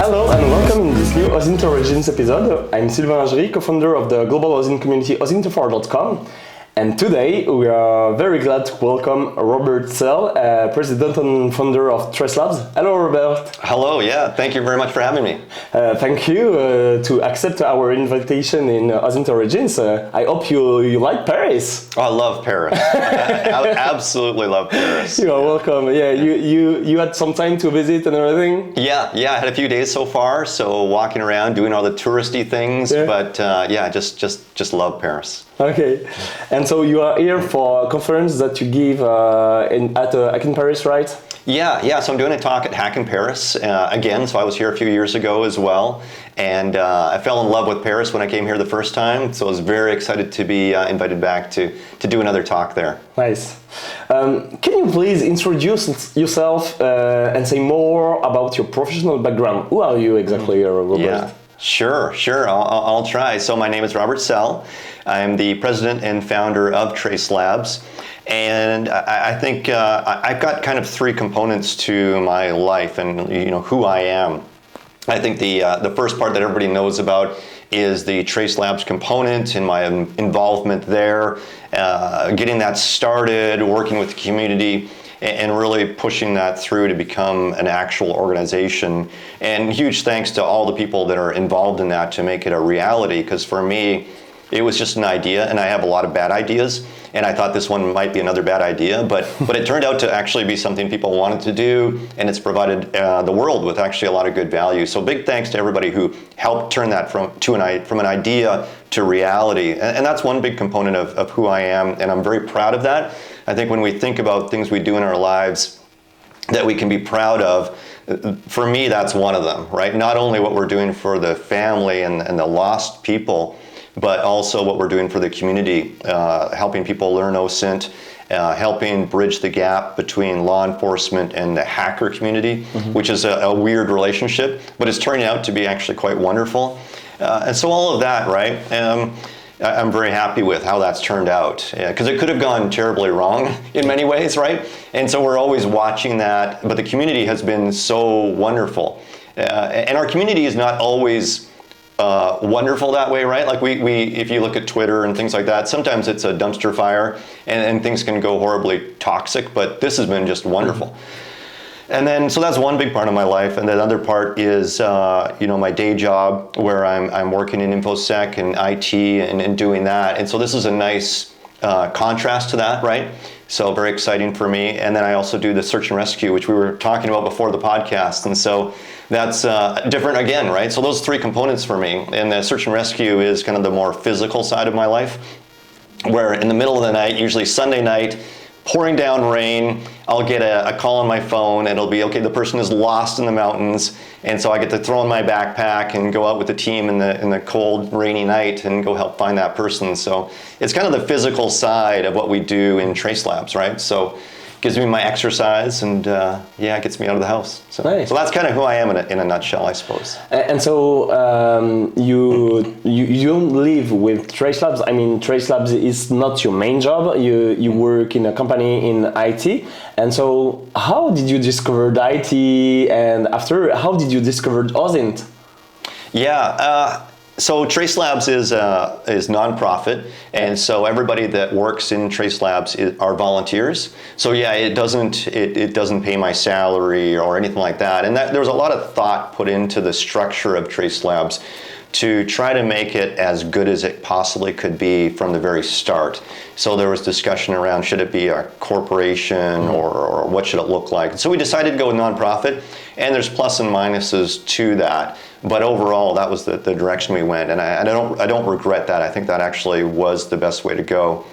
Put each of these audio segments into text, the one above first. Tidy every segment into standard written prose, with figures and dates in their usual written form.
Hello and welcome in this new OSINT Origins episode. I'm Sylvain Angery, co-founder of the global OSINT community osinter.com. And today we are very glad to welcome Robert Sell, president and founder of Tracelabs. Hello, Robert. Hello, yeah, thank you very much for having me. Thank you to accept our invitation in OSINT Origins. I hope you like Paris. Oh, I love Paris. I absolutely love Paris. You are welcome. Yeah, you had some time to visit and everything? Yeah, I had a few days so far, so walking around, doing all the touristy things, but just love Paris. Okay, and so you are here for a conference that you give at Hack in Paris, right? Yeah, so I'm doing a talk at Hack in Paris again, so I was here a few years ago as well, and I fell in love with Paris when I came here the first time, so I was very excited to be invited back to do another talk there. Nice. Can you please introduce yourself and say more about your professional background? Who are you exactly, Robert? Yeah. Sure. I'll try. So my name is Robert Sell. I'm the president and founder of Tracelabs, and I think I've got kind of three components to my life and who I am. I think the first part that everybody knows about is the Tracelabs component and my involvement there, getting that started, working with the community, and really pushing that through to become an actual organization. And huge thanks to all the people that are involved in that to make it a reality, because for me, it was just an idea, and I have a lot of bad ideas, and I thought this one might be another bad idea, but it turned out to actually be something people wanted to do, and it's provided the world with actually a lot of good value. So big thanks to everybody who helped turn that from an idea to reality, and that's one big component of who I am, and I'm very proud of that. I think when we think about things we do in our lives that we can be proud of, for me, that's one of them, right? Not only what we're doing for the family and the lost people, but also what we're doing for the community, helping people learn OSINT, helping bridge the gap between law enforcement and the hacker community, which is a weird relationship, but it's turning out to be actually quite wonderful. And so all of that, right? I'm very happy with how that's turned out, because it could have gone terribly wrong in many ways, right? And so we're always watching that, but the community has been so wonderful. And our community is not always wonderful that way, right? Like we if you look at Twitter and things like that, sometimes it's a dumpster fire and things can go horribly toxic, but this has been just wonderful. And then, so that's one big part of my life, and the other part is, my day job, where I'm working in InfoSec and IT and doing that. And so this is a nice contrast to that, right? So very exciting for me. And then I also do the search and rescue, which we were talking about before the podcast. And so that's different again, right? So those three components for me. And the search and rescue is kind of the more physical side of my life, where in the middle of the night, usually Sunday night, pouring down rain, I'll get a call on my phone, and it'll be, okay, the person is lost in the mountains, and so I get to throw in my backpack and go out with the team in the cold, rainy night and go help find that person. So it's kind of the physical side of what we do in Tracelabs, right? So it gives me my exercise, and it gets me out of the house. So, nice. So that's kind of who I am in a nutshell, I suppose. And so you don't live with Tracelabs. I mean, Tracelabs is not your main job. You work in a company in IT. And so how did you discover the IT, and after, how did you discover OSINT? So Tracelabs is nonprofit, and so everybody that works in Tracelabs are volunteers. So it doesn't pay my salary or anything like that. And there's a lot of thought put into the structure of Tracelabs to try to make it as good as it possibly could be from the very start. So there was discussion around, should it be a corporation or what should it look like? So we decided to go with nonprofit, and there's plus and minuses to that. But overall, that was the direction we went, and I don't regret that. I think that actually was the best way to go.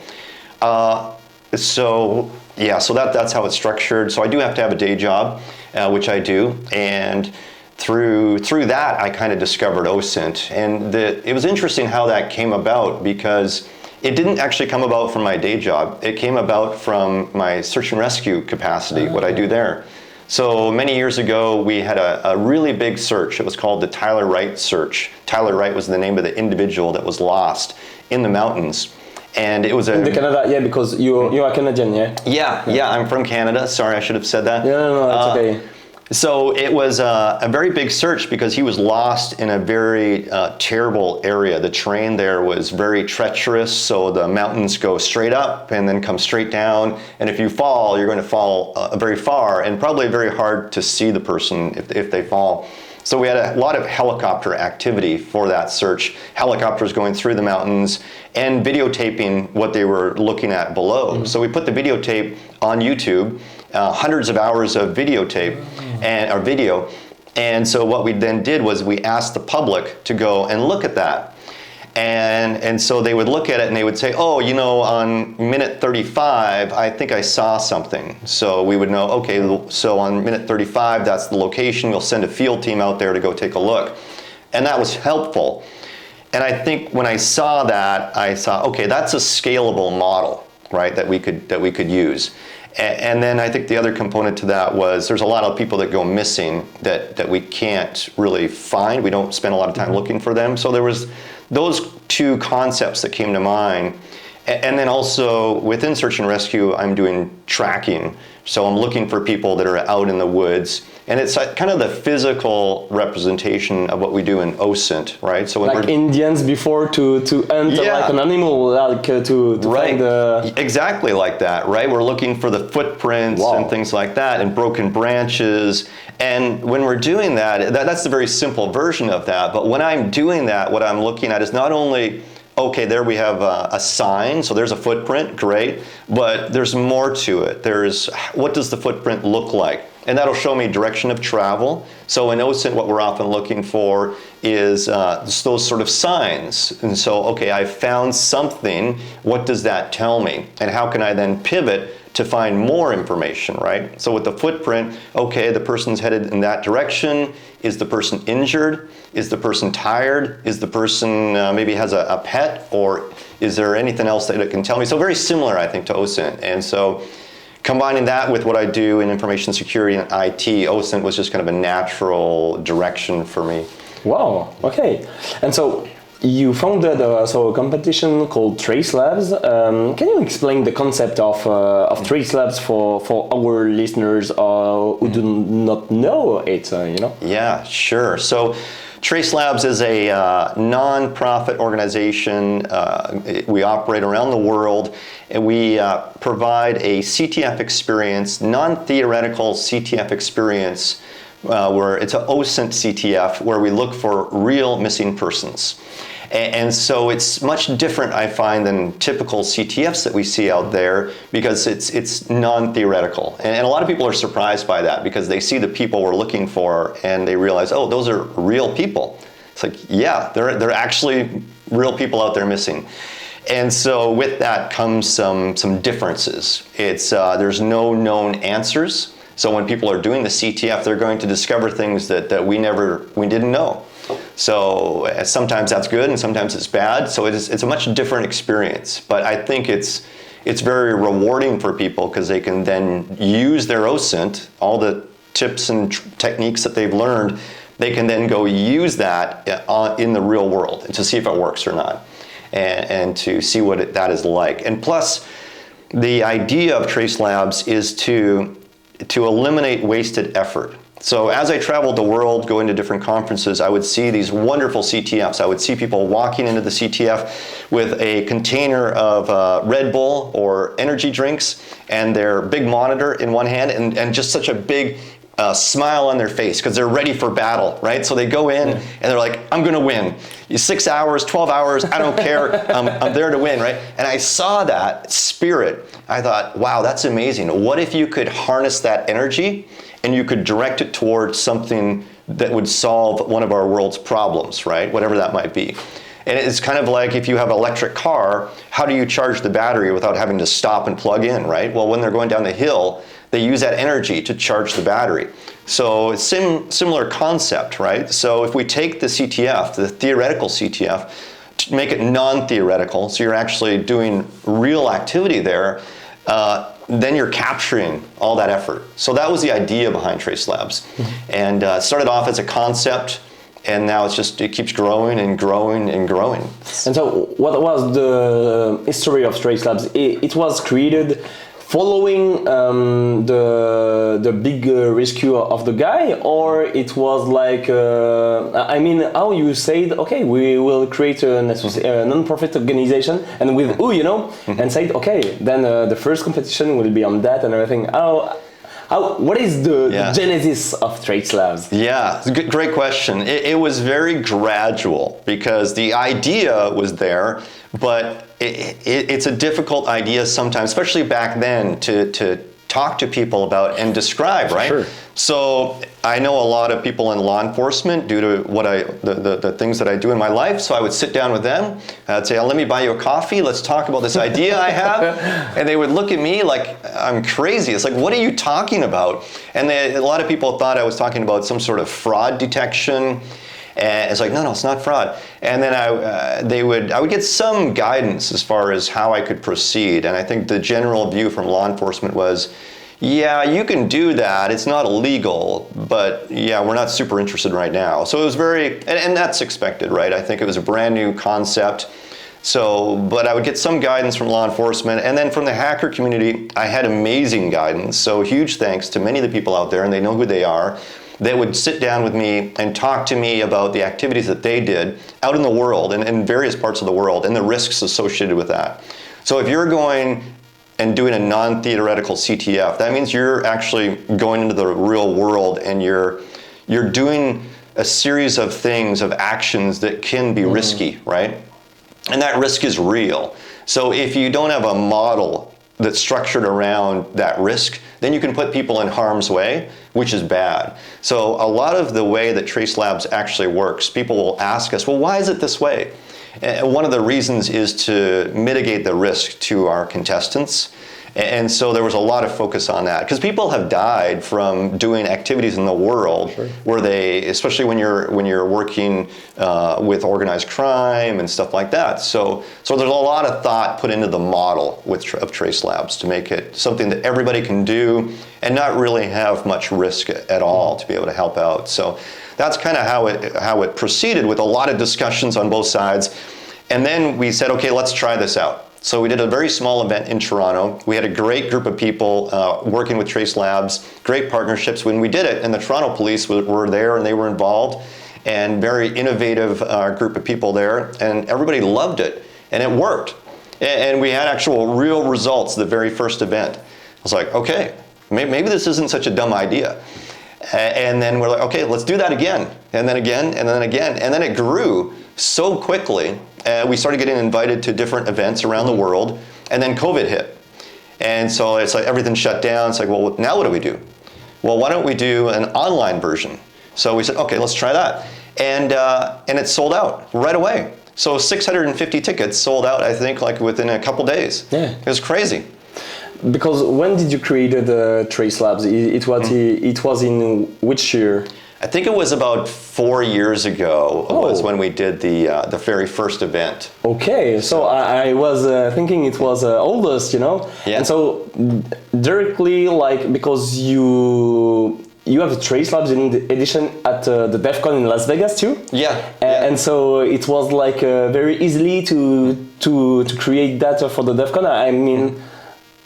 So that's how it's structured. So I do have to have a day job, which I do, and through that I kind of discovered OSINT, and it was interesting how that came about, because it didn't actually come about from my day job. It came about from my search and rescue capacity, what I do there. So many years ago, we had a really big search. It was called the Tyler Wright search. Tyler Wright was the name of the individual that was lost in the mountains. And it was in Canada, because you are Canadian, yeah? Yeah, I'm from Canada. Sorry, I should have said that. No, it's okay. So it was a very big search because he was lost in a very terrible area. The terrain there was very treacherous, so the mountains go straight up and then come straight down. And if you fall, you're going to fall very far and probably very hard to see the person if they fall. So we had a lot of helicopter activity for that search. Helicopters going through the mountains and videotaping what they were looking at below. Mm-hmm. So we put the videotape on YouTube, hundreds of hours of videotape and our video. And so what we then did was we asked the public to go and look at that. And so they would look at it and they would say, oh, you know, on minute 35, I think I saw something. So we would know, okay, so on minute 35, that's the location. We'll send a field team out there to go take a look. And that was helpful. And I think when I saw that, I saw, okay, that's a scalable model, right, that we could use. And then I think the other component to that was there's a lot of people that go missing that we can't really find. We don't spend a lot of time looking for them. So there was those two concepts that came to mind. And then also within search and rescue, I'm doing tracking. So I'm looking for people that are out in the woods. And it's kind of the physical representation of what we do in OSINT, right? So when like Indians before to hunt like an animal, like to right. find the... Exactly like that, right? We're looking for the footprints and things like that, and broken branches. And when we're doing that, that's the very simple version of that. But when I'm doing that, what I'm looking at is not only, okay, there we have a sign, so there's a footprint, great, but there's more to it. There's, what does the footprint look like? And that'll show me direction of travel. So in OSINT, what we're often looking for is those sort of signs. And so, okay, I found something, what does that tell me? And how can I then pivot to find more information, right? So with the footprint, okay, the person's headed in that direction. Is the person injured? Is the person tired? Is the person maybe has a pet? Or is there anything else that it can tell me? So very similar, I think, to OSINT. And so combining that with what I do in information security and IT, OSINT was just kind of a natural direction for me. Wow, okay. And so you founded a competition called Tracelabs. Can you explain the concept of Tracelabs for our listeners who do not know it, you know? Yeah, sure. So Tracelabs is a non-profit organization. We operate around the world, and we provide a CTF experience, non-theoretical CTF experience, where it's an OSINT CTF, where we look for real missing persons. And so it's much different, I find, than typical CTFs that we see out there, because it's non-theoretical. And a lot of people are surprised by that, because they see the people we're looking for and they realize, oh, those are real people. It's like, yeah, they're actually real people out there missing. And so with that comes some differences. It's there's no known answers. So when people are doing the CTF, they're going to discover things that we didn't know. So sometimes that's good and sometimes it's bad. So it's a much different experience. But I think it's very rewarding for people, because they can then use their OSINT, all the tips and techniques that they've learned, they can then go use that in the real world to see if it works or not, and to see what that is like. And plus, the idea of Tracelabs is to eliminate wasted effort. So as I traveled the world, going to different conferences, I would see these wonderful CTFs. I would see people walking into the CTF with a container of Red Bull or energy drinks and their big monitor in one hand, and just such a big smile on their face, because they're ready for battle, right? So they go in and they're like, I'm gonna win. 6 hours, 12 hours, I don't care, I'm there to win, right? And I saw that spirit. I thought, wow, that's amazing. What if you could harness that energy and you could direct it towards something that would solve one of our world's problems, right? Whatever that might be. And it's kind of like if you have an electric car, how do you charge the battery without having to stop and plug in, right? Well, when they're going down the hill, they use that energy to charge the battery. So it's similar concept, right? So if we take the CTF, the theoretical CTF, to make it non-theoretical, so you're actually doing real activity there, then you're capturing all that effort. So that was the idea behind Tracelabs. And it started off as a concept, and now it keeps growing and growing and growing. And so what was the history of Tracelabs? It was created following the big rescue of the guy, or it was like I mean, how you said, okay, we will create a non-profit organization, and with who, you know, and said, okay, then the first competition will be on that and everything. What is the genesis of Tracelabs? Yeah, it's a great question. It was very gradual because the idea was there, but it's a difficult idea sometimes, especially back then, to talk to people about and describe, right? Sure. So I know a lot of people in law enforcement due to what the things that I do in my life. So I would sit down with them. I'd say, let me buy you a coffee. Let's talk about this idea I have. And they would look at me like I'm crazy. It's like, what are you talking about? And a lot of people thought I was talking about some sort of fraud detection. And it's like, no, it's not fraud. And then I would get some guidance as far as how I could proceed. And I think the general view from law enforcement was, yeah, you can do that. It's not illegal, but yeah, we're not super interested right now. So it was and that's expected, right? I think it was a brand new concept. So, but I would get some guidance from law enforcement, and then from the hacker community, I had amazing guidance. So huge thanks to many of the people out there, and they know who they are. They would sit down with me and talk to me about the activities that they did out in the world and in various parts of the world and the risks associated with that. So if you're going and doing a non-theoretical CTF, that means you're actually going into the real world and you're doing a series of things, of actions that can be risky, right? And that risk is real. So if you don't have a model that's structured around that risk, then you can put people in harm's way, which is bad. So a lot of the way that Tracelabs actually works, people will ask us, well, why is it this way? And one of the reasons is to mitigate the risk to our contestants. And so there was a lot of focus on that because people have died from doing activities in the world where they, especially when you're working with organized crime and stuff like that. So there's a lot of thought put into the model of Tracelabs to make it something that everybody can do and not really have much risk at all to be able to help out. So that's kind of how it proceeded, with a lot of discussions on both sides. And then we said, okay, let's try this out. So we did a very small event in Toronto. We had a great group of people working with Tracelabs, great partnerships when we did it, and the Toronto police were there and they were involved, and very innovative group of people there, and everybody loved it, and it worked. And we had actual real results the very first event. I was like, okay, maybe this isn't such a dumb idea. And then we're like, okay, let's do that again, and then again, and then again, and then it grew so quickly. We started getting invited to different events around the world, and then COVID hit. And so it's like everything shut down. It's like, well, now what do we do? Well, why don't we do an online version? So we said, okay, let's try that. And it sold out right away. So 650 tickets sold out, I think, like within a couple days. Yeah. It was crazy. Because when did you create the Tracelabs? It was in which year? I think it was about 4 years ago was when we did the very first event. Okay, so I was thinking it was oldest, you know? Yeah. And so directly, like, because you have a Tracelabs edition at the DEF CON in Las Vegas too? Yeah. And so it was like very easily to create that for the DEF CON. I mean,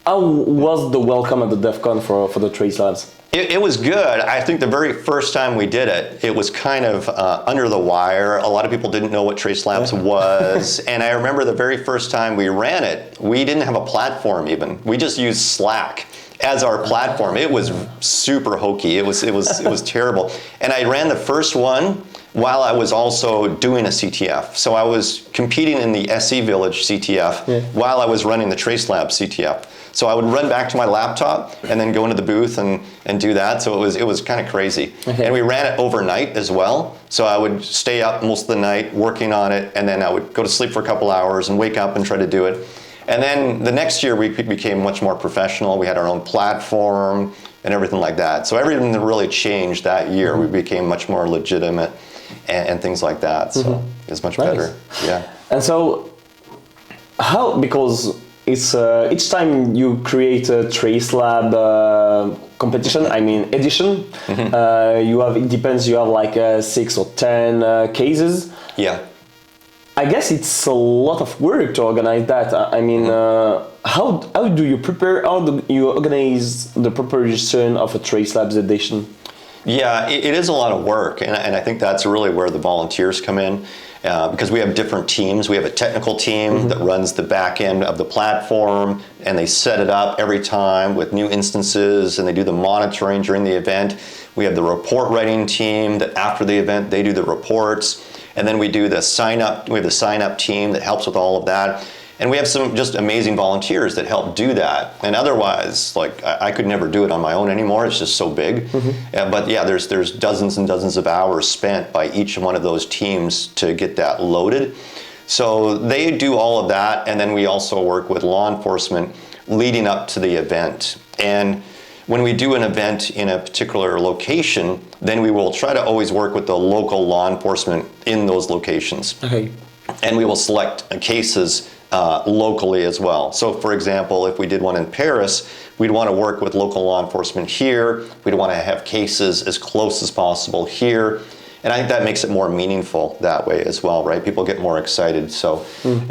how was the welcome at the DEF CON for the Tracelabs? It was good. I think the very first time we did it, it was kind of under the wire. A lot of people didn't know what Tracelabs was. And I remember the very first time we ran it, we didn't have a platform even. We just used Slack as our platform. It was super hokey. It was terrible. And I ran the first one while I was also doing a CTF. So I was competing in the SE Village CTF while I was running the Tracelabs CTF. So I would run back to my laptop and then go into the booth and do that. So it was kind of crazy. Okay. And we ran it overnight as well. So I would stay up most of the night working on it, and then I would go to sleep for a couple hours and wake up and try to do it. And then the next year we became much more professional. We had our own platform and everything like that. So everything really changed that year. We became much more legitimate and things like that. So it was much better. Yeah. And so because it's each time you create a Tracelab competition, I mean edition, you have, it depends, you have like 6 or 10 cases. Yeah. I guess it's a lot of work to organize that. I mean, how do you prepare? How do you organize the preparation of a Tracelabs edition? Yeah, it is a lot of work, and I think that's really where the volunteers come in, because we have different teams. We have a technical team that runs the back end of the platform, and they set it up every time with new instances, and they do the monitoring during the event. We have the report writing team that after the event, they do the reports, and then we do the sign up. We have the sign up team that helps with all of that. And we have some just amazing volunteers that help do that. And otherwise, like I could never do it on my own anymore. It's just so big. But yeah, there's dozens and dozens of hours spent by each one of those teams to get that loaded. So they do all of that, and then we also work with law enforcement leading up to the event. And when we do an event in a particular location, then we will try to always work with the local law enforcement in those locations. Okay. And we will select cases locally as well. So for example, if we did one in Paris, we'd want to work with local law enforcement here. We'd want to have cases as close as possible here. And I think that makes it more meaningful that way as well, right? People get more excited. So and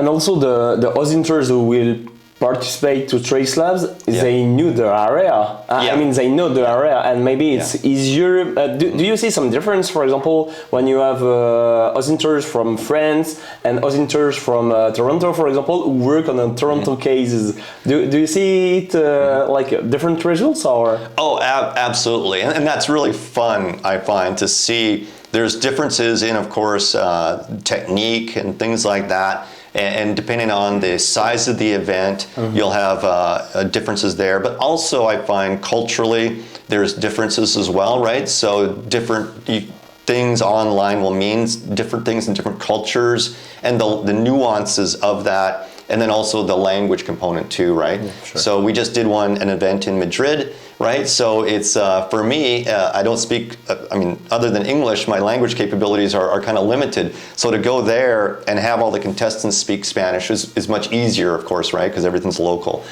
also the OSINTers who will participate to Tracelabs, they knew the area. I mean, they know the area, and maybe it's easier. Do you see some difference, for example, when you have OSINTers from France and OSINTers from Toronto, for example, who work on the Toronto cases? Do you see it like different results, or? Oh, absolutely, and that's really fun, I find, to see. There's differences in, of course, technique and things like that. And depending on the size of the event, you'll have differences there. But also I find culturally, there's differences as well, right? So different things online will mean different things in different cultures, and the nuances of that, and then also the language component too, right? Yeah, sure. So we just did an event in Madrid, right? So it's, for me, I don't speak, I mean, other than English, my language capabilities are kind of limited. So to go there and have all the contestants speak Spanish is much easier, of course, right? Because everything's local.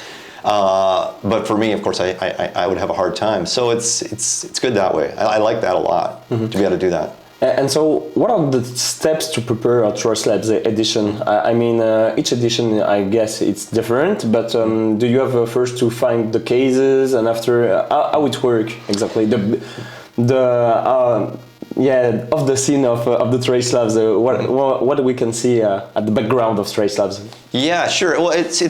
But for me, of course, I would have a hard time. So it's good that way. I like that a lot, to be able to do that. And so, what are the steps to prepare a Tracelabs edition? I mean, each edition, I guess, it's different. But do you have first to find the cases, and after how it works exactly? Of the scene of the Tracelabs, what we can see at the background of Tracelabs? Yeah, sure. Well, it's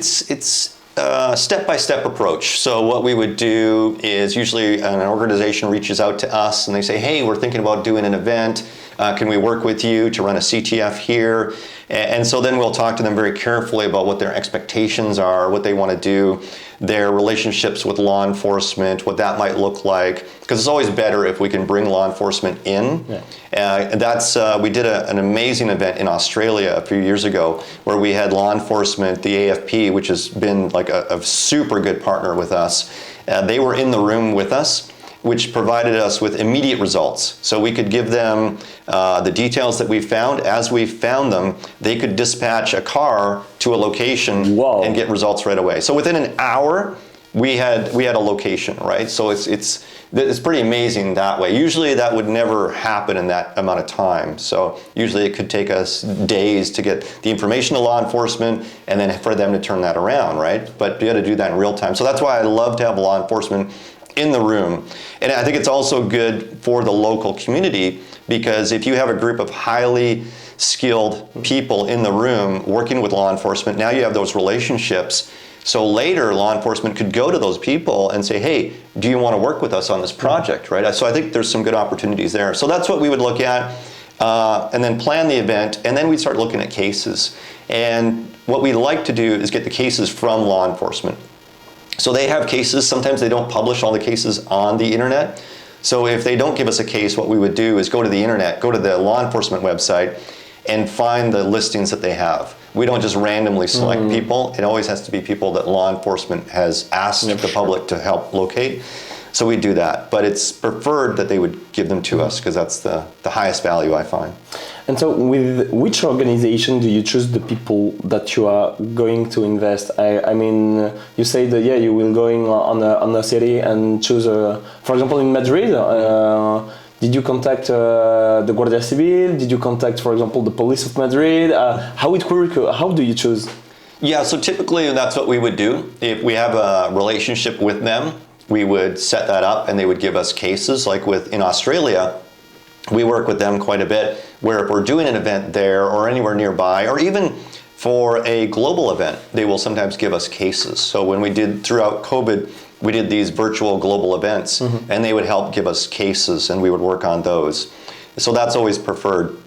step-by-step approach. So what we would do is usually an organization reaches out to us and they say, hey, we're thinking about doing an event. Can we work with you to run a CTF here? And so then we'll talk to them very carefully about what their expectations are, what they want to do, their relationships with law enforcement, what that might look like. Because it's always better if we can bring law enforcement in. Yeah. We did an amazing event in Australia a few years ago where we had law enforcement, the AFP, which has been like a super good partner with us. They were in the room with us, which provided us with immediate results. So we could give them the details that we found. As we found them, they could dispatch a car to a location and get results right away. So within an hour, we had a location, right? So it's pretty amazing that way. Usually that would never happen in that amount of time. So usually it could take us days to get the information to law enforcement and then for them to turn that around, right? But be able to do that in real time. So that's why I love to have law enforcement in the room. And I think it's also good for the local community, because if you have a group of highly skilled people in the room working with law enforcement, now you have those relationships. So later law enforcement could go to those people and say, hey, do you want to work with us on this project, right? So I think there's some good opportunities there. So that's what we would look at, and then plan the event, and then we'd start looking at cases. And what we like to do is get the cases from law enforcement. So they have cases. Sometimes they don't publish all the cases on the internet. So if they don't give us a case, what we would do is go to the internet, go to the law enforcement website, and find the listings that they have. We don't just randomly select people. It always has to be people that law enforcement has asked the public to help locate. So we do that. But it's preferred that they would give them to us, because that's the highest value, I find. And so with which organization do you choose the people that you are going to invest? I mean, you say that, you will go on a city and choose, for example, in Madrid, Did you contact the Guardia Civil? Did you contact, for example, the police of Madrid? How it works? How do you choose? Yeah, so typically that's what we would do. If we have a relationship with them, we would set that up and they would give us cases. Like in Australia, we work with them quite a bit, where if we're doing an event there or anywhere nearby, or even for a global event, they will sometimes give us cases. So when we did, throughout COVID, we did these virtual global events, and they would help give us cases and we would work on those. So that's always preferred.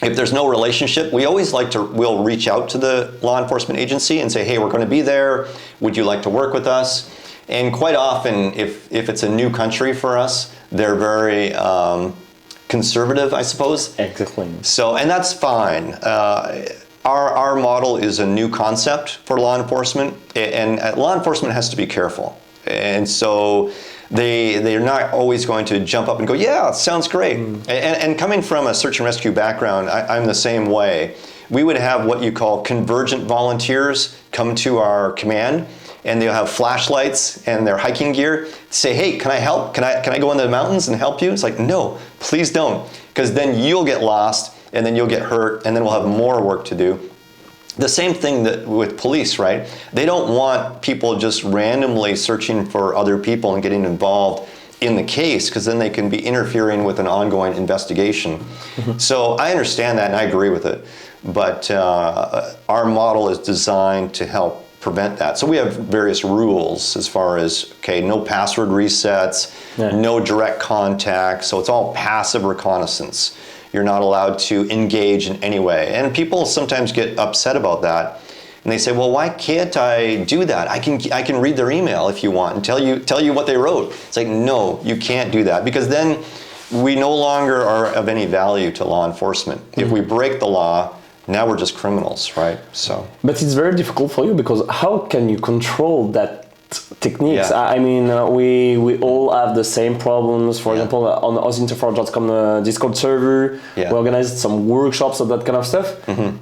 If there's no relationship, we always we'll reach out to the law enforcement agency and say, hey, we're going to be there. Would you like to work with us? And quite often, if it's a new country for us, they're very conservative, I suppose. Exactly. So, and that's fine. Our model is a new concept for law enforcement, and law enforcement has to be careful. And so they're not always going to jump up and go, yeah, sounds great. And coming from a search and rescue background, I'm the same way. We would have what you call convergent volunteers come to our command, and they'll have flashlights and their hiking gear. Say, hey, can I help? Can I go into the mountains and help you? It's like, no, please don't, because then you'll get lost and then you'll get hurt and then we'll have more work to do. The same thing that with police, right? They don't want people just randomly searching for other people and getting involved in the case, because then they can be interfering with an ongoing investigation. So I understand that and I agree with it, but our model is designed to help prevent that. So we have various rules as far as, okay, no password resets, no direct contact, so it's all passive reconnaissance. You're not allowed to engage in any way. And people sometimes get upset about that. And they say, well, why can't I do that? I can read their email if you want and tell you what they wrote. It's like, no, you can't do that, because then we no longer are of any value to law enforcement. If we break the law, now we're just criminals, right? So. But it's very difficult for you, because how can you control that techniques? Yeah. I mean, we all have the same problems. For example, on the osinter.com Discord server, we organized some workshops of that kind of stuff.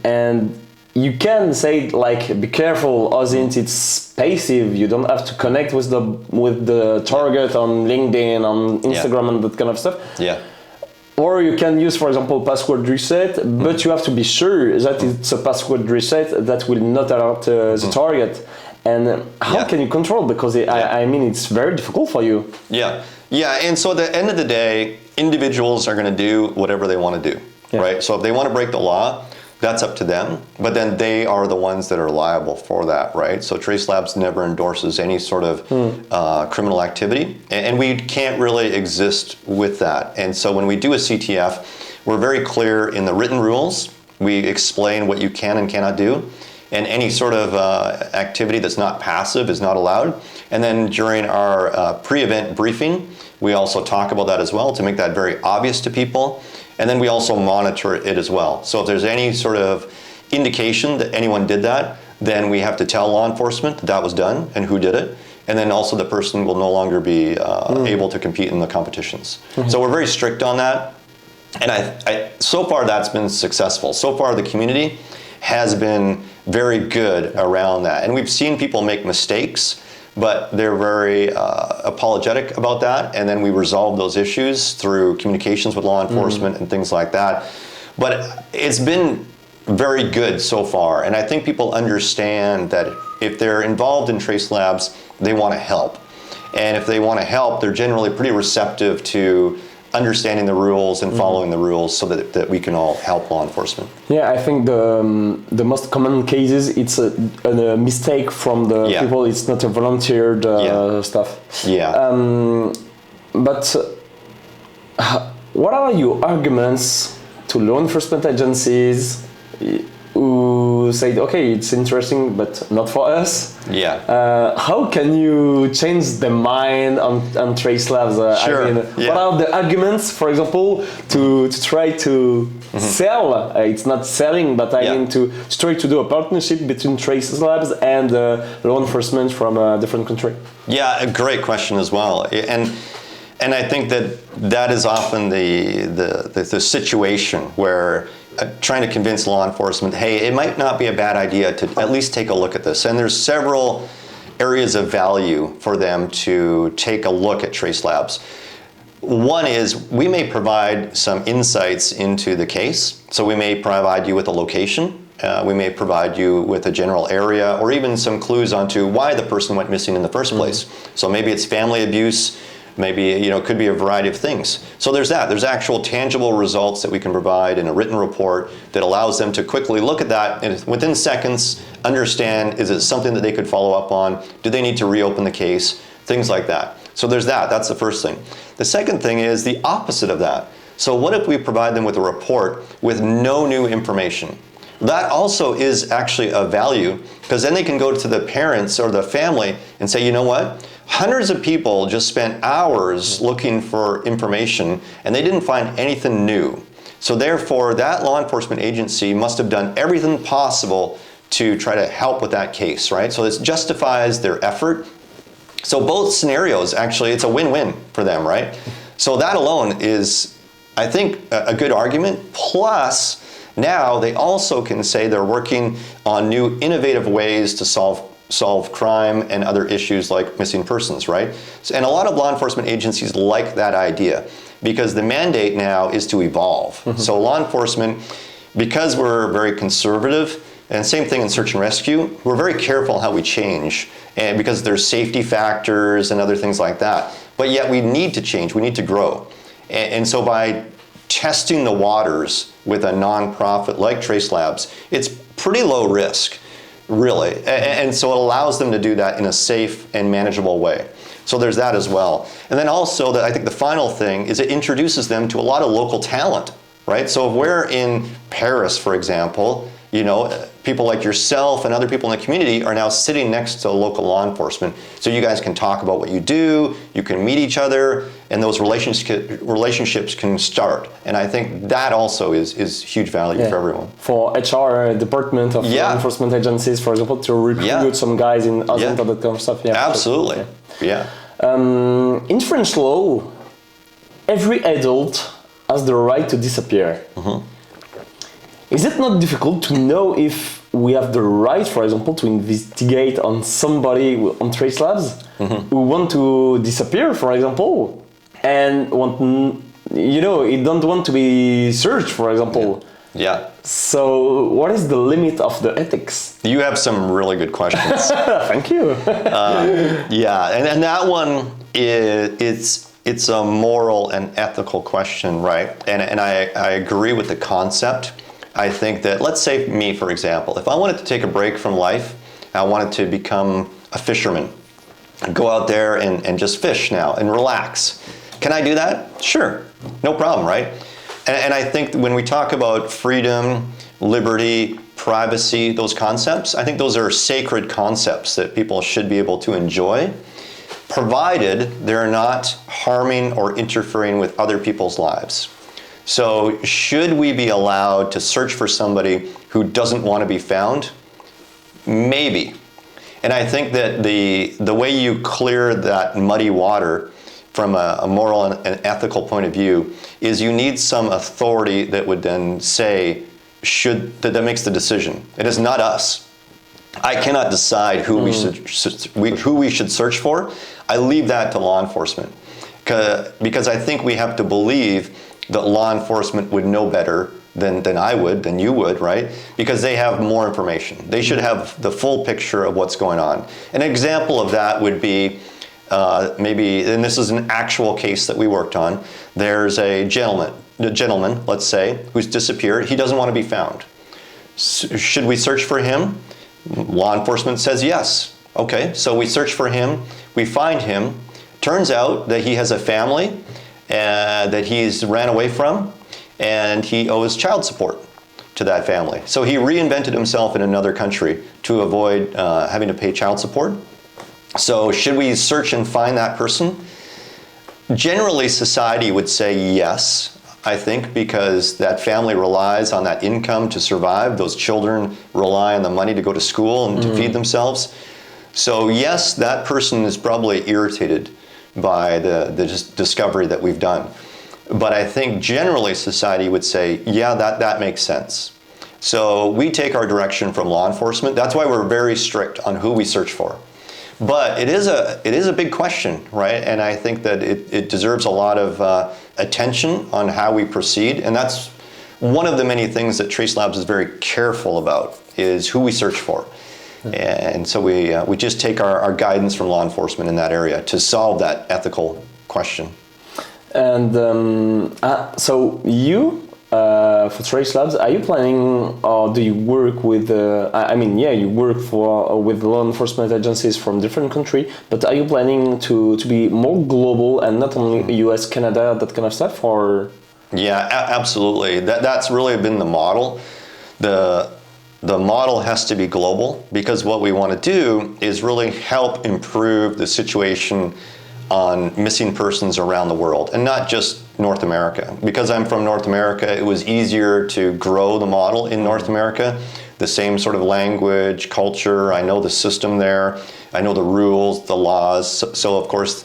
And you can say, like, be careful, OSINT, it's passive. You don't have to connect with the target on LinkedIn, on Instagram, and that kind of stuff. Yeah. Or you can use, for example, password reset, but you have to be sure that it's a password reset that will not alert the target. And how can you control? Because I mean, it's very difficult for you. Yeah, and so at the end of the day, individuals are going to do whatever they want to do, right? So if they want to break the law, that's up to them, but then they are the ones that are liable for that, right? So Tracelabs never endorses any sort of criminal activity, and we can't really exist with that. And so when we do a CTF, we're very clear in the written rules. We explain what you can and cannot do, and any sort of activity that's not passive is not allowed. And then during our pre-event briefing, we also talk about that as well to make that very obvious to people. And then we also monitor it as well. So if there's any sort of indication that anyone did that, then we have to tell law enforcement that that was done and who did it. And then also the person will no longer be able to compete in the competitions. So we're very strict on that. And so far that's been successful. So far the community has been very good around that. And we've seen people make mistakes, but they're very apologetic about that, and then we resolve those issues through communications with law enforcement and things like that. But it's been very good so far, and I think people understand that if they're involved in Tracelabs, they want to help. And if they want to help, they're generally pretty receptive to understanding the rules and following the rules, so that we can all help law enforcement. Yeah, I think the most common cases, it's a mistake from the people. It's not a volunteered stuff. Yeah. But what are your arguments to law enforcement agencies who say, okay, it's interesting, but not for us? Yeah. How can you change the mind on Tracelabs? Sure. I mean, what are the arguments, for example, to try to sell? It's not selling, but I mean to try to do a partnership between Tracelabs and law enforcement from a different country. Yeah, a great question as well. And I think that is often the situation where trying to convince law enforcement, hey, it might not be a bad idea to at least take a look at this. And there's several areas of value for them to take a look at Tracelabs. One is we may provide some insights into the case. So we may provide you with a location. We may provide you with a general area or even some clues onto why the person went missing in the first place. So maybe it's family abuse, maybe it could be a variety of things. So there's that. There's actual tangible results that we can provide in a written report that allows them to quickly look at that and within seconds understand, is it something that they could follow up on? Do they need to reopen the case? Things like that. So there's that. That's the first thing. The second thing is the opposite of that. So what if we provide them with a report with no new information? That also is actually a value, because then they can go to the parents or the family and say, you know what? Hundreds of people just spent hours looking for information and they didn't find anything new. So therefore, that law enforcement agency must have done everything possible to try to help with that case, right? So this justifies their effort. So both scenarios, actually, it's a win-win for them, right? So that alone is, I think, a good argument. Plus, now they also can say they're working on new innovative ways to solve crime and other issues like missing persons, right? And a lot of law enforcement agencies like that idea because the mandate now is to evolve. So law enforcement, because we're very conservative, and same thing in search and rescue, we're very careful how we change, and because there's safety factors and other things like that. But yet we need to change, we need to grow. And so by testing the waters with a nonprofit like Tracelabs, it's pretty low risk, really. And so it allows them to do that in a safe and manageable way. So there's that as well. And then also, I think the final thing is it introduces them to a lot of local talent, right? So if we're in Paris, for example, people like yourself and other people in the community are now sitting next to local law enforcement. So you guys can talk about what you do, you can meet each other, and those relationships can start. And I think that also is huge value for everyone. For HR department of law enforcement agencies, for example, to recruit some guys in OSINT or that kind of stuff. Absolutely. In French law, every adult has the right to disappear. Is it not difficult to know if we have the right, for example, to investigate on somebody on Tracelabs who want to disappear, for example, and he don't want to be searched, for example? So what is the limit of the ethics? You have some really good questions. Thank you. And that one it's a moral and ethical question, right? And I agree with the concept. I think that, let's say me, for example, if I wanted to take a break from life, I wanted to become a fisherman, go out there and just fish now and relax. Can I do that? Sure, no problem, right? And I think when we talk about freedom, liberty, privacy, those concepts, I think those are sacred concepts that people should be able to enjoy, provided they're not harming or interfering with other people's lives. So should we be allowed to search for somebody who doesn't want to be found? Maybe. And I think that the way you clear that muddy water from a moral and ethical point of view is you need some authority that would then say, that makes the decision. It is not us. I cannot decide who we should search for. I leave that to law enforcement. Because I think we have to believe that law enforcement would know better than I would, than you would, right? Because they have more information. They should have the full picture of what's going on. An example of that would be maybe, and this is an actual case that we worked on, there's a gentleman, let's say, who's disappeared. He doesn't want to be found. Should we search for him? Law enforcement says yes. Okay, so we search for him, we find him. Turns out that he has a family that he's ran away from, and he owes child support to that family. So he reinvented himself in another country to avoid having to pay child support. So should we search and find that person? Generally, society would say yes, I think, because that family relies on that income to survive. Those children rely on the money to go to school and to feed themselves. So yes, that person is probably irritated by the discovery that we've done. But I think generally society would say, yeah, that makes sense. So we take our direction from law enforcement. That's why we're very strict on who we search for. But it is a big question, right? And I think that it deserves a lot of attention on how we proceed. And that's one of the many things that Tracelabs is very careful about, is who we search for. And so we just take our guidance from law enforcement in that area to solve that ethical question. And so you, for Tracelabs, are you planning, or do you work with, you work with law enforcement agencies from different countries, but are you planning to be more global and not only US, Canada, that kind of stuff, or? Yeah, absolutely. That's really been the model. The model has to be global, because what we want to do is really help improve the situation on missing persons around the world, and not just North America. Because I'm from North America, it was easier to grow the model in North America. The same sort of language, culture, I know the system there, I know the rules, the laws, so of course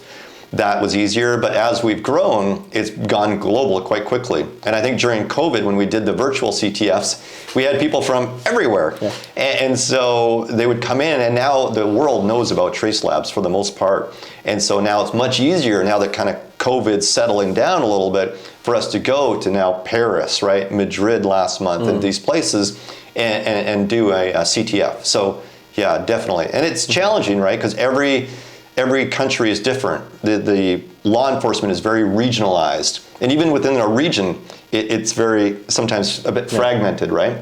that was easier. But as we've grown, it's gone global quite quickly. And I think during COVID, when we did the virtual CTFs, we had people from everywhere. Yeah. And so they would come in, and now the world knows about Tracelabs for the most part. And so now it's much easier, now that kind of COVID's settling down a little bit, for us to go to now Paris, right, Madrid last month, and these places, and do a CTF. So yeah, definitely. And it's challenging, right, because every country is different. The law enforcement is very regionalized. And even within a region, it's very, sometimes a bit fragmented, right?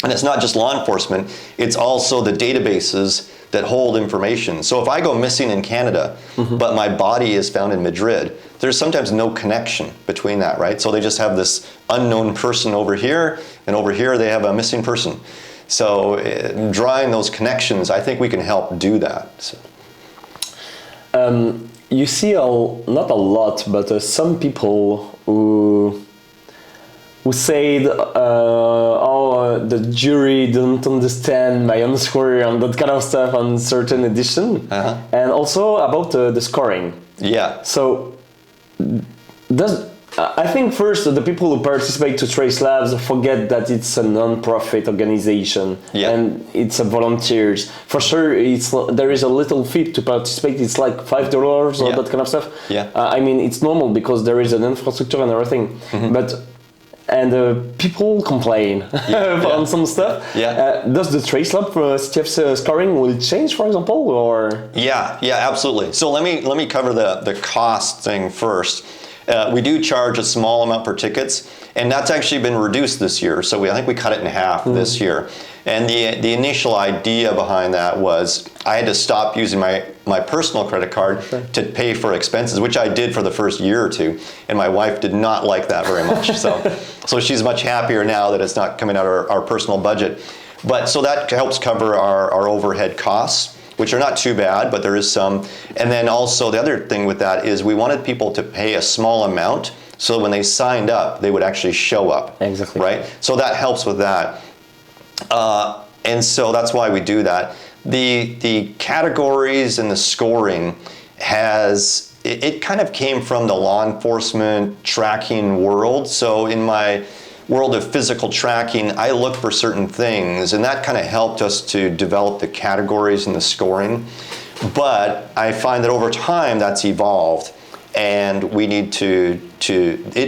And it's not just law enforcement, it's also the databases that hold information. So if I go missing in Canada, but my body is found in Madrid, there's sometimes no connection between that, right? So they just have this unknown person over here, and over here they have a missing person. So drawing those connections, I think we can help do that. So. You see, not a lot, but some people who said, the jury didn't understand my answer and that kind of stuff on certain edition, and also about the scoring. Yeah. So, I think first the people who participate to Tracelabs forget that it's a non-profit organization and it's a volunteers. For sure, there is a little fee to participate. It's like $5 or that kind of stuff. Yeah. It's normal because there is an infrastructure and everything. And people complain on some stuff. Does the Tracelab CTF scoring will change, for example, or? Yeah, absolutely. So let me cover the cost thing first. We do charge a small amount per tickets, and that's actually been reduced this year. So I think we cut it in half this year. And the initial idea behind that was I had to stop using my personal credit card to pay for expenses, which I did for the first year or two. And my wife did not like that very much. So she's much happier now that it's not coming out of our personal budget. But so that helps cover our overhead costs, which are not too bad, but there is some. And then also the other thing with that is we wanted people to pay a small amount, so when they signed up, they would actually show up. Exactly. Right? So that helps with that. And so that's why we do that. The categories and the scoring it kind of came from the law enforcement tracking world. So in my world of physical tracking, I look for certain things, and that kind of helped us to develop the categories and the scoring. But I find that over time that's evolved, and it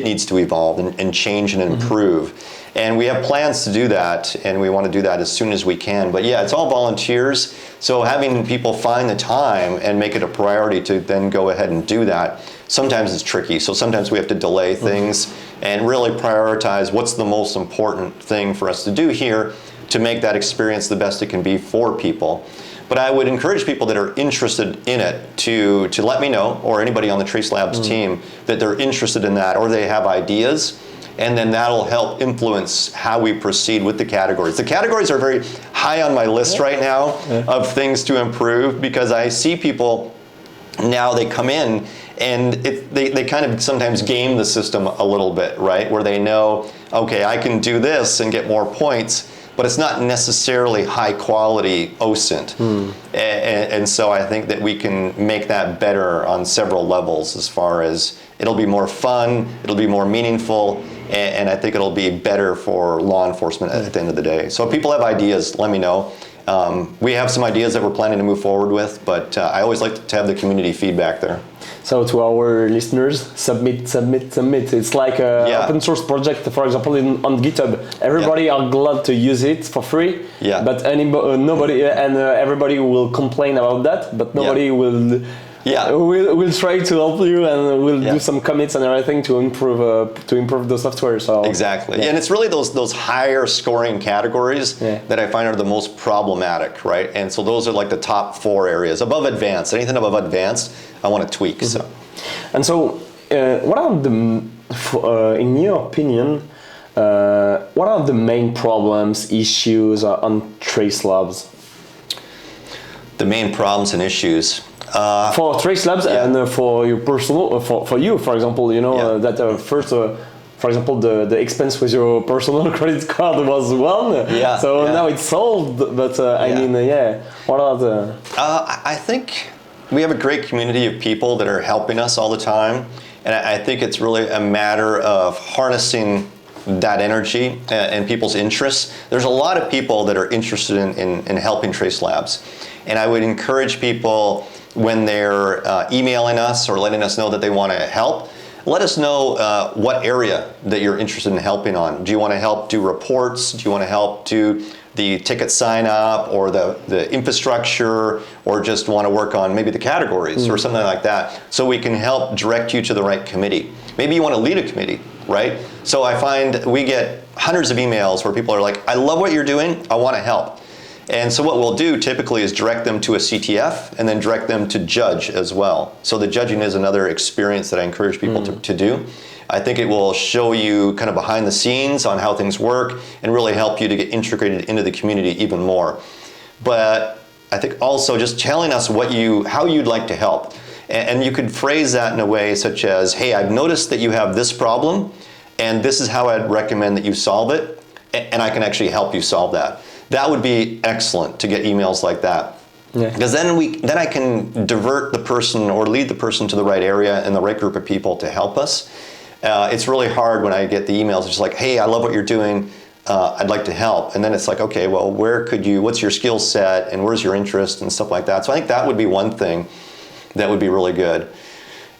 needs to evolve and change and improve. And we have plans to do that, and we want to do that as soon as we can. But yeah, it's all volunteers, so having people find the time and make it a priority to then go ahead and do that, sometimes it's tricky. So sometimes we have to delay things and really prioritize what's the most important thing for us to do here to make that experience the best it can be for people. But I would encourage people that are interested in it to let me know, or anybody on the Tracelabs team, that they're interested in that, or they have ideas, and then that'll help influence how we proceed with the categories. The categories are very high on my list right now of things to improve, because I see people now, they come in and they kind of sometimes game the system a little bit, right? Where they know, okay, I can do this and get more points, but it's not necessarily high quality OSINT. And so I think that we can make that better on several levels, as far as it'll be more fun, it'll be more meaningful, and I think it'll be better for law enforcement at the end of the day. So if people have ideas, let me know. We have some ideas that we're planning to move forward with, but I always like to have the community feedback there. So to our listeners, submit. It's like an open source project, for example, on GitHub. Everybody are glad to use it for free, but nobody and everybody will complain about that, but nobody will. We'll try to help you, and we'll do some commits and everything to improve the software. So exactly, and it's really those higher scoring categories that I find are the most problematic, right? And so those are like the top 4 areas. Above advanced, anything above advanced, I want to tweak. So, and so, what are in your opinion, what are the main problems, issues on Tracelabs? The main problems and issues. For Tracelabs and for your personal, for you, for example, that first, for example, the expense with your personal credit card was one. Now it's solved. But I mean, what are the? I think we have a great community of people that are helping us all the time, and I think it's really a matter of harnessing that energy and people's interests. There's a lot of people that are interested in helping Tracelabs, and I would encourage people, when they're emailing us or letting us know that they want to help, let us know what area that you're interested in helping on. Do you want to help do reports? Do you want to help do the ticket sign up, or the infrastructure, or just want to work on maybe the categories or something like that, so we can help direct you to the right committee. Maybe you want to lead a committee, right? So I find we get hundreds of emails where people are like, I love what you're doing, I want to help. And so what we'll do typically is direct them to a CTF and then direct them to judge as well. So the judging is another experience that I encourage people to do. I think it will show you kind of behind the scenes on how things work and really help you to get integrated into the community even more. But I think also just telling us how you'd like to help. And you could phrase that in a way such as, hey, I've noticed that you have this problem, and this is how I'd recommend that you solve it, and I can actually help you solve that. That would be excellent to get emails like that. Because then I can divert the person or lead the person to the right area and the right group of people to help us. It's really hard when I get the emails. It's just like, hey, I love what you're doing. I'd like to help. And then it's like, okay, well, what's your skill set and where's your interest and stuff like that. So I think that would be one thing that would be really good.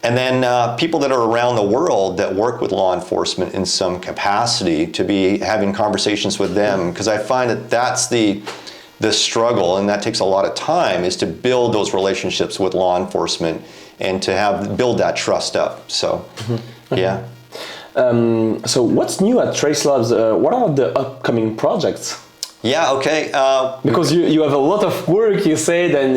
And then people that are around the world that work with law enforcement in some capacity, to be having conversations with them, because I find that that's the struggle, and that takes a lot of time, is to build those relationships with law enforcement and to build that trust up. So, So what's new at Tracelabs? What are the upcoming projects? Yeah, okay. Because you have a lot of work, you said, and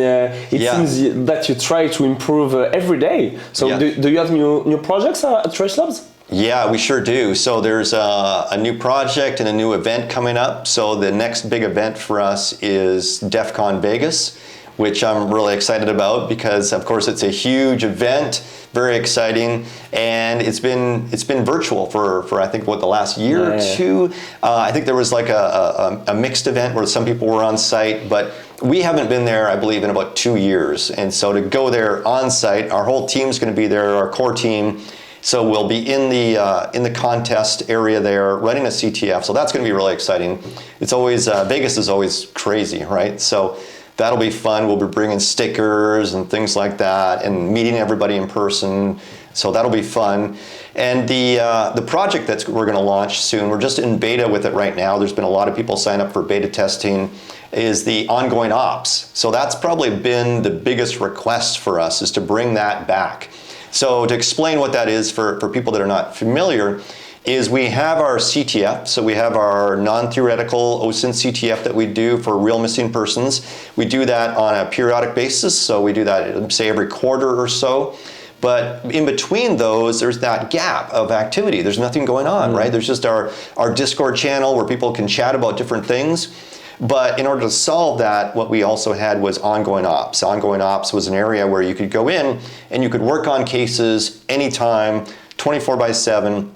it seems that you try to improve every day. So do you have new projects at Tracelabs? Yeah, we sure do. So there's a new project and a new event coming up. So the next big event for us is DEF CON Vegas, which I'm really excited about because, of course, it's a huge event, very exciting, and it's been virtual for I think the last year or two. I think there was like a mixed event where some people were on site, but we haven't been there, I believe, in about 2 years. And so to go there on site, our whole team's going to be there, our core team. So we'll be in the contest area there, running a CTF. So that's going to be really exciting. It's always Vegas is always crazy, right? So that'll be fun. We'll be bringing stickers and things like that, and meeting everybody in person. So that'll be fun. And the project that we're going to launch soon, we're just in beta with it right now. There's been a lot of people sign up for beta testing. Is the ongoing ops. So that's probably been the biggest request for us, is to bring that back. So to explain what that is for people that are not familiar, is we have our CTF, so we have our non-theoretical OSINT CTF that we do for real missing persons. We do that on a periodic basis, so we do that, say, every quarter or so. But in between those, there's that gap of activity. There's nothing going on, right? There's just our Discord channel where people can chat about different things. But in order to solve that, what we also had was ongoing ops. Ongoing ops was an area where you could go in and you could work on cases anytime, 24/7,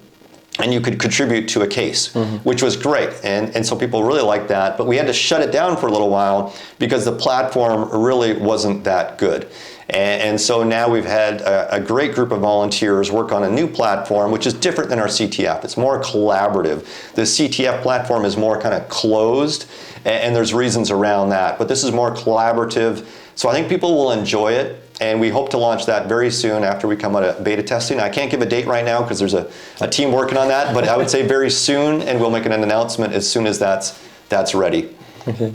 and you could contribute to a case, which was great. And so people really liked that. But we had to shut it down for a little while because the platform really wasn't that good. And so now we've had a great group of volunteers work on a new platform, which is different than our CTF. It's more collaborative. The CTF platform is more kind of closed, and there's reasons around that. But this is more collaborative. So I think people will enjoy it. And we hope to launch that very soon after we come out of beta testing. I can't give a date right now because there's a team working on that, but I would say very soon, and we'll make an announcement as soon as that's ready. Okay.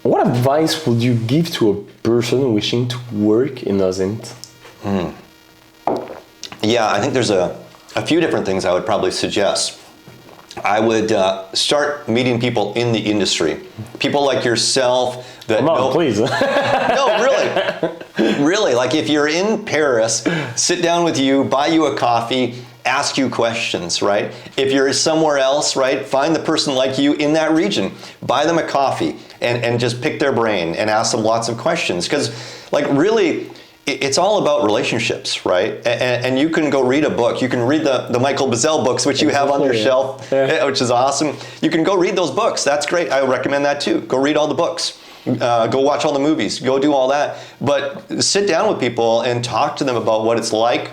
What advice would you give to a person wishing to work in OSINT? Yeah, I think there's a few different things I would probably suggest. I would start meeting people in the industry, people like yourself that know, please. No, really, like if you're in Paris, sit down with you, buy you a coffee, ask you questions, right? If you're somewhere else, right, find the person like you in that region, buy them a coffee and just pick their brain and ask them lots of questions, because like really, it's all about relationships, right? And you can go read a book. You can read the Michael Bazzell books, which you have on your shelf, which is awesome. You can go read those books. That's great. I would recommend that too. Go read all the books. Go watch all the movies. Go do all that. But sit down with people and talk to them about what it's like,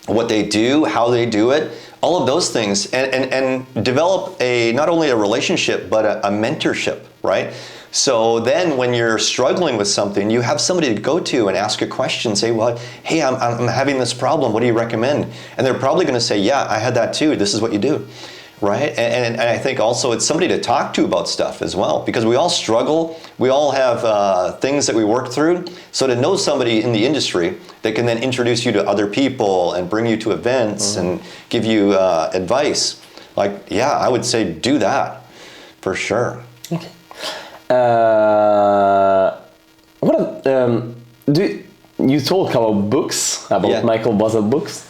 what they do, how they do it, all of those things, and develop not only a relationship, but a mentorship, right? So then when you're struggling with something, you have somebody to go to and ask a question, say, well, hey, I'm having this problem, what do you recommend? And they're probably going to say, yeah, I had that too, this is what you do, right? And I think also it's somebody to talk to about stuff as well, because we all struggle, we all have things that we work through, so to know somebody in the industry that can then introduce you to other people and bring you to events and give you advice, like, yeah, I would say do that, for sure. Okay. You talk about books, about Michael Bazzell books.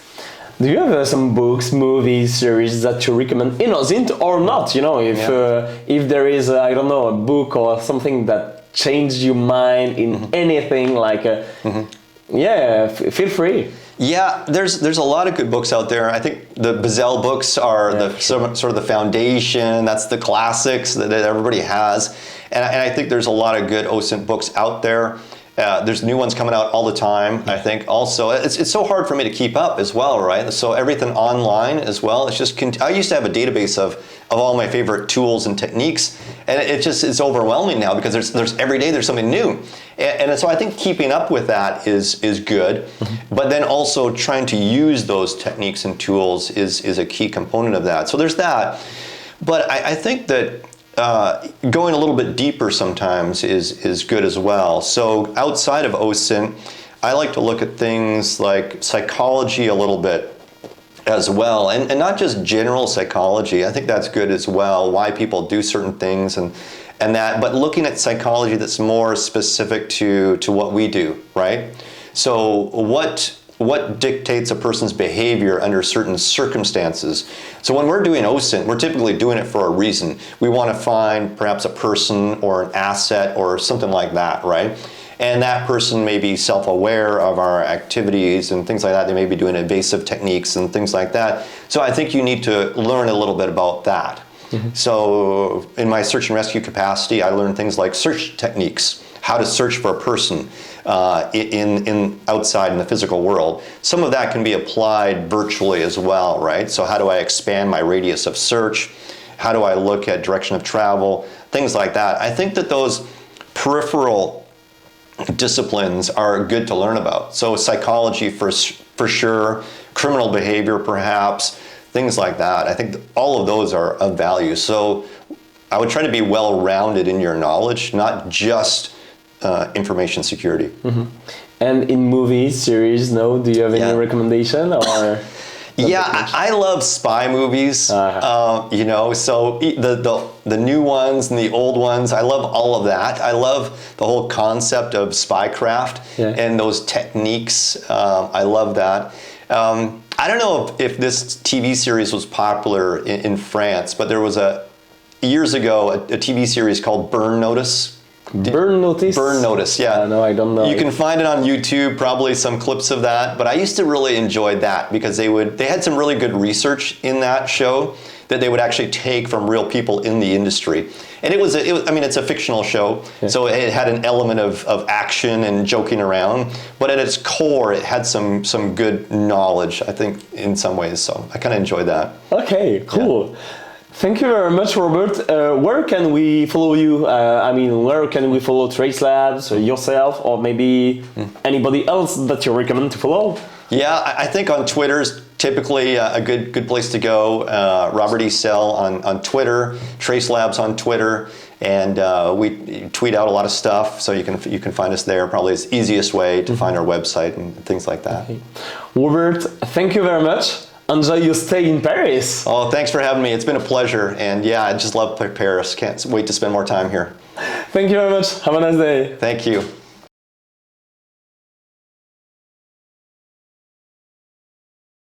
Do you have some books, movies, series that you recommend in OSINT or not? You know, if there is, I don't know, a book or something that changed your mind in anything, like, feel free. Yeah, there's a lot of good books out there. I think the Bazzell books are sort of the foundation. That's the classics that everybody has. And I think there's a lot of good OSINT books out there. There's new ones coming out all the time, I think. Also, it's so hard for me to keep up as well, right? So everything online as well. It's just I used to have a database of all my favorite tools and techniques, and it's overwhelming now because there's every day there's something new, and so I think keeping up with that is good, but then also trying to use those techniques and tools is a key component of that. So there's that, but I think that going a little bit deeper sometimes is good as well. So outside of OSINT, I like to look at things like psychology a little bit as well, and not just general psychology. I think that's good as well, why people do certain things and that, but looking at psychology that's more specific to what we do, right? So what dictates a person's behavior under certain circumstances. So when we're doing OSINT, we're typically doing it for a reason. We want to find perhaps a person or an asset or something like that, right? And that person may be self-aware of our activities and things like that. They may be doing evasive techniques and things like that. So I think you need to learn a little bit about that. So in my search and rescue capacity, I learned things like search techniques, how to search for a person in outside in the physical world. Some of that can be applied virtually as well, right? So how do I expand my radius of search? How do I look at direction of travel? Things like that. I think that those peripheral disciplines are good to learn about. So psychology for sure, criminal behavior perhaps, things like that. I think all of those are of value. So I would try to be well-rounded in your knowledge, not just information security. And in movies, series, do you have any recommendation or? Yeah, I love spy movies. You know, so the new ones and the old ones, I love all of that. I love the whole concept of spycraft and those techniques. I love that. I don't know if this TV series was popular in France, but there was years ago a TV series called Burn Notice. Burn Notice? Burn Notice, yeah. No, I don't know. You can find it on YouTube, probably some clips of that. But I used to really enjoy that because they had some really good research in that show that they would actually take from real people in the industry. And I mean, it's a fictional show, so it had an element of action and joking around. But at its core, it had some good knowledge, I think, in some ways. So I kind of enjoyed that. Okay, cool. Yeah. Thank you very much, Robert. Where can we follow you? I mean, where can we follow Tracelabs, or yourself, or maybe anybody else that you recommend to follow? Yeah, I think on Twitter is typically a good place to go. Robert E. Sell on Twitter, Tracelabs on Twitter, and we tweet out a lot of stuff, so you can find us there. Probably the easiest way to find our website and things like that. Okay. Robert, thank you very much. Enjoy your stay in Paris. Oh, thanks for having me. It's been a pleasure. And yeah, I just love Paris. Can't wait to spend more time here. Thank you very much. Have a nice day. Thank you.